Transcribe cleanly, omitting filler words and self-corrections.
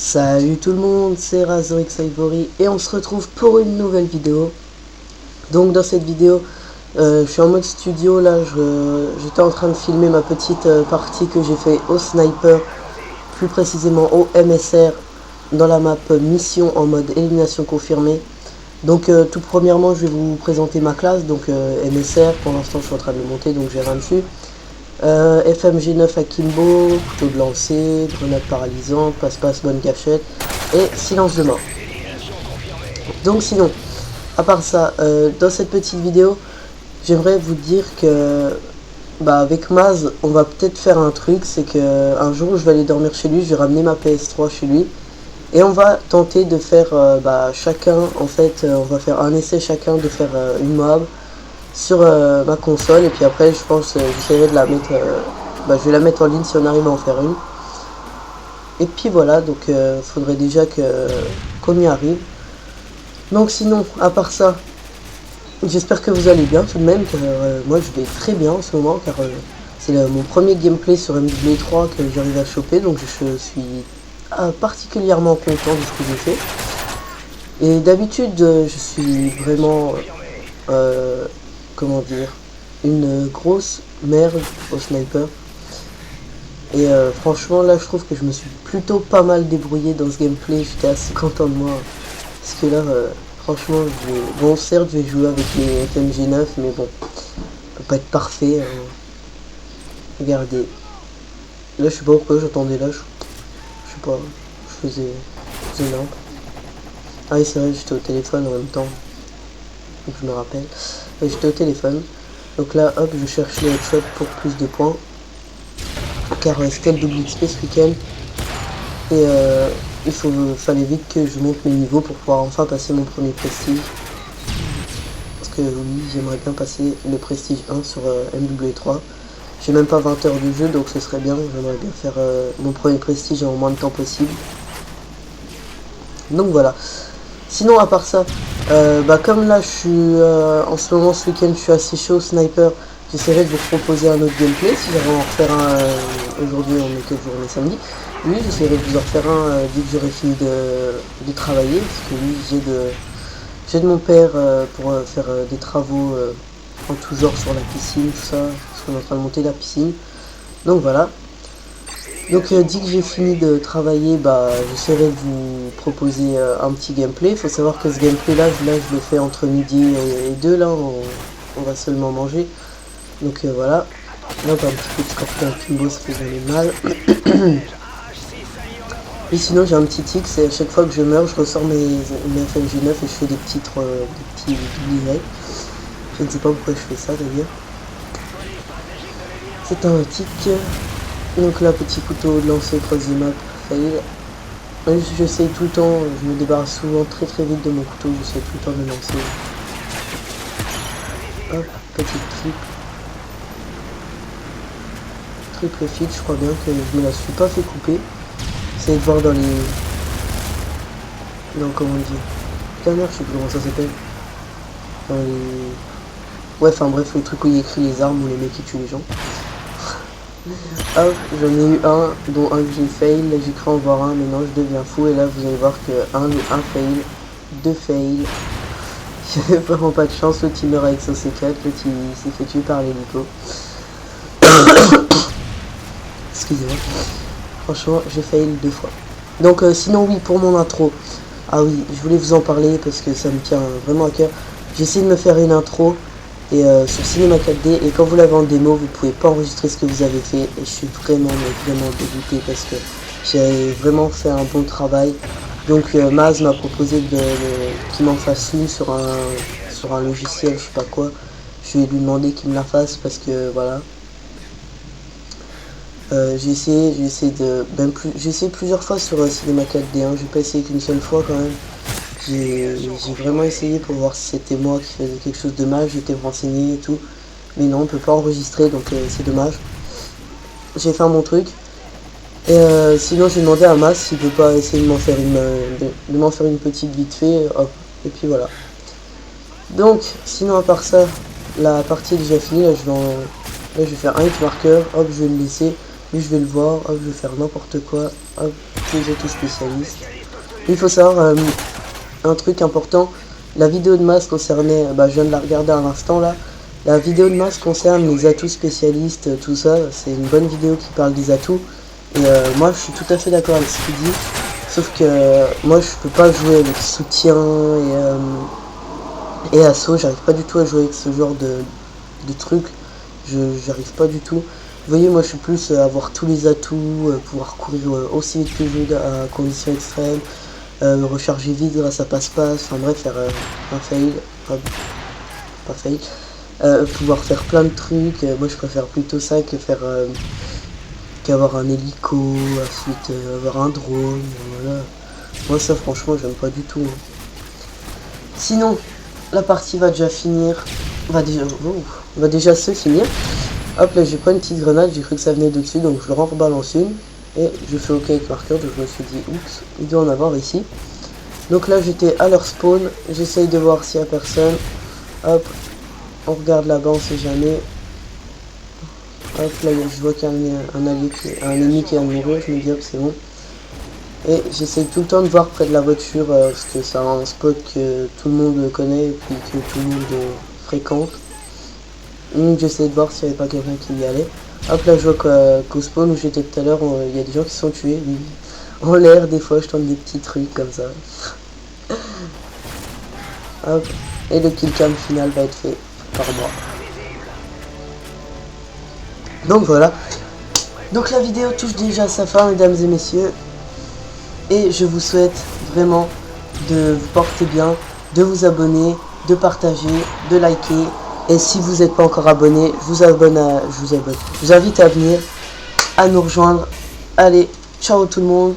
Salut tout le monde, c'est Razorix Ivory et on se retrouve pour une nouvelle vidéo. Donc dans cette vidéo, je suis en mode studio là, j'étais en train de filmer ma petite partie que j'ai fait au sniper, plus précisément au MSR, dans la map mission en mode élimination confirmée. Donc tout premièrement je vais vous présenter ma classe, donc MSR, pour l'instant je suis en train de le monter donc j'ai rien dessus. FMG9 Akimbo, couteau de lancer, grenade paralysante, passe-passe, bonne cachette et silence de mort. Donc sinon, à part ça, dans cette petite vidéo, j'aimerais vous dire que avec Maz, on va peut-être faire un truc, c'est que un jour je vais aller dormir chez lui, je vais ramener ma PS3 chez lui et on va tenter de faire chacun, en fait, on va faire un essai chacun de faire une mob sur ma console et puis après je pense j'essaierai de la mettre je vais la mettre en ligne si on arrive à en faire une et puis voilà. Donc faudrait déjà qu'on y arrive. Donc sinon à part ça, j'espère que vous allez bien tout de même, car moi je vais très bien en ce moment, car c'est mon premier gameplay sur MW3 que j'arrive à choper, donc je suis particulièrement content de ce que j'ai fait. Et d'habitude je suis vraiment comment dire, une grosse merde au sniper. Et franchement là je trouve que je me suis plutôt pas mal débrouillé dans ce gameplay, j'étais assez content de moi. Parce que là franchement bon certes je vais jouer avec les FMG9 mais bon, ça peut pas être parfait hein. Regardez. Là je sais pas pourquoi j'entendais là, je sais pas, je faisais lampe. Ah oui c'est vrai, j'étais au téléphone en même temps. Donc je me rappelle. J'étais au téléphone. Donc là hop je cherche les headshots pour plus de points. Car c'était le double XP ce week-end. Et fallait vite que je monte mes niveaux pour pouvoir enfin passer mon premier prestige. Parce que oui, j'aimerais bien passer le prestige 1 sur MW3. J'ai même pas 20 heures de jeu, donc ce serait bien. J'aimerais bien faire mon premier prestige en moins de temps possible. Donc voilà. Sinon à part ça, comme là je suis en ce moment ce week-end je suis assez chaud au sniper, j'essaierai de vous proposer un autre gameplay. Si j'avais en refaire un aujourd'hui, on est quel jour, on est samedi. Oui, j'essaierai de vous en refaire un dès que j'aurai fini de travailler, parce que oui, j'ai de mon père pour faire des travaux en tout genre sur la piscine, tout ça, parce qu'on est en train de monter la piscine. Donc voilà. Donc dès que j'ai fini de travailler, j'essaierai de vous proposer un petit gameplay. Il faut savoir que ce gameplay là je le fais entre midi et 2, là on va seulement manger. Donc voilà. Là on a un petit peu de scorpion Kimbo, ça fait jamais mal. Et sinon j'ai un petit tic, c'est à chaque fois que je meurs, je ressors mes FMG9 et je fais des petits doubliers. Je ne sais pas pourquoi je fais ça d'ailleurs. C'est un tic. Donc là, petit couteau de lancer, troisième map, fail. J'essaye tout le temps, je me débarrasse souvent très vite de mon couteau, j'essaie tout le temps de le lancer. Hop, petite triple feed, je crois bien que je me la suis pas fait couper. Essayez de voir dans les... Non, comment on dit. Putain merde, je sais plus comment ça s'appelle. Dans les... Ouais, enfin bref, le truc où il y a écrit les armes ou les mecs qui tuent les gens. Hop, j'en ai eu un, dont un que j'ai fail, là j'ai cru en voir un, mais non, je deviens fou, et là vous allez voir que un fail, 2 fail. J'avais vraiment pas de chance, l'autre il meurt avec son C4, l'autre il s'est fait tuer par l'hélico. Excusez-moi. Franchement, j'ai fail 2 fois. Donc sinon oui, pour mon intro, ah oui, je voulais vous en parler parce que ça me tient vraiment à cœur. J'ai essayé de me faire une intro et sur Cinema 4D, et quand vous l'avez en démo vous pouvez pas enregistrer ce que vous avez fait, et je suis vraiment dégoûté parce que j'ai vraiment fait un bon travail. Donc Maz m'a proposé qu'il m'en fasse une sur un logiciel, je sais pas quoi. Je vais lui demander qu'il me la fasse parce que voilà. J'ai essayé plusieurs fois sur Cinema 4D, hein. J'ai pas essayé qu'une seule fois quand même. J'ai vraiment essayé pour voir si c'était moi qui faisais quelque chose de mal, j'étais renseigné et tout. Mais non, on peut pas enregistrer, donc c'est dommage. J'ai fait mon truc. Et sinon j'ai demandé à Mas s'il peut pas essayer de m'en faire une petite vite fait, hop, et puis voilà. Donc, sinon à part ça, la partie est déjà finie, là je vais faire un hit marker, hop, je vais le laisser, lui je vais le voir, hop, je vais faire n'importe quoi, hop, les autos spécialistes. Il faut savoir un truc important, la vidéo de masse concernait, je viens de la regarder à l'instant là, la vidéo de masse concerne les atouts spécialistes, tout ça, c'est une bonne vidéo qui parle des atouts. Et moi je suis tout à fait d'accord avec ce qu'il dit, sauf que moi je peux pas jouer avec soutien et assaut, j'arrive pas du tout à jouer avec ce genre de trucs, j'arrive pas du tout. Vous voyez, moi je suis plus à avoir tous les atouts, pouvoir courir aussi vite que je veux à conditions extrêmes, recharger vite grâce à passe-passe, enfin bref, faire un fail, pas fail, pouvoir faire plein de trucs. Moi je préfère plutôt ça que faire qu'avoir un hélico, ensuite avoir un drone, voilà. Moi ça franchement j'aime pas du tout. Sinon, la partie va déjà finir, va déjà se finir. Hop là, j'ai pas une petite grenade, j'ai cru que ça venait de dessus, donc je leur en rebalance une. Et je fais OK avec marqueur, donc je me suis dit, oups, il doit en avoir ici. Donc là, j'étais à leur spawn, j'essaye de voir s'il y a personne. Hop, on regarde là-bas, on sait jamais. Hop là, je vois qu'il y a un ennemi qui vient de mourir, je me dis hop, c'est bon. Et j'essaye tout le temps de voir près de la voiture, parce que c'est un spot que tout le monde connaît et puis que tout le monde fréquente. Donc j'essaie de voir s'il n'y avait pas quelqu'un qui y allait. Hop là, je vois qu'au spawn où j'étais tout à l'heure, il y a des gens qui se sont tués. Oui. En l'air, des fois, je tente des petits trucs comme ça. Hop. Et le kill cam final va être fait par moi. Donc voilà. Donc la vidéo touche déjà à sa fin, mesdames et messieurs. Et je vous souhaite vraiment de vous porter bien, de vous abonner, de partager, de liker. Et si vous n'êtes pas encore abonné, je vous invite à venir, à nous rejoindre. Allez, ciao tout le monde.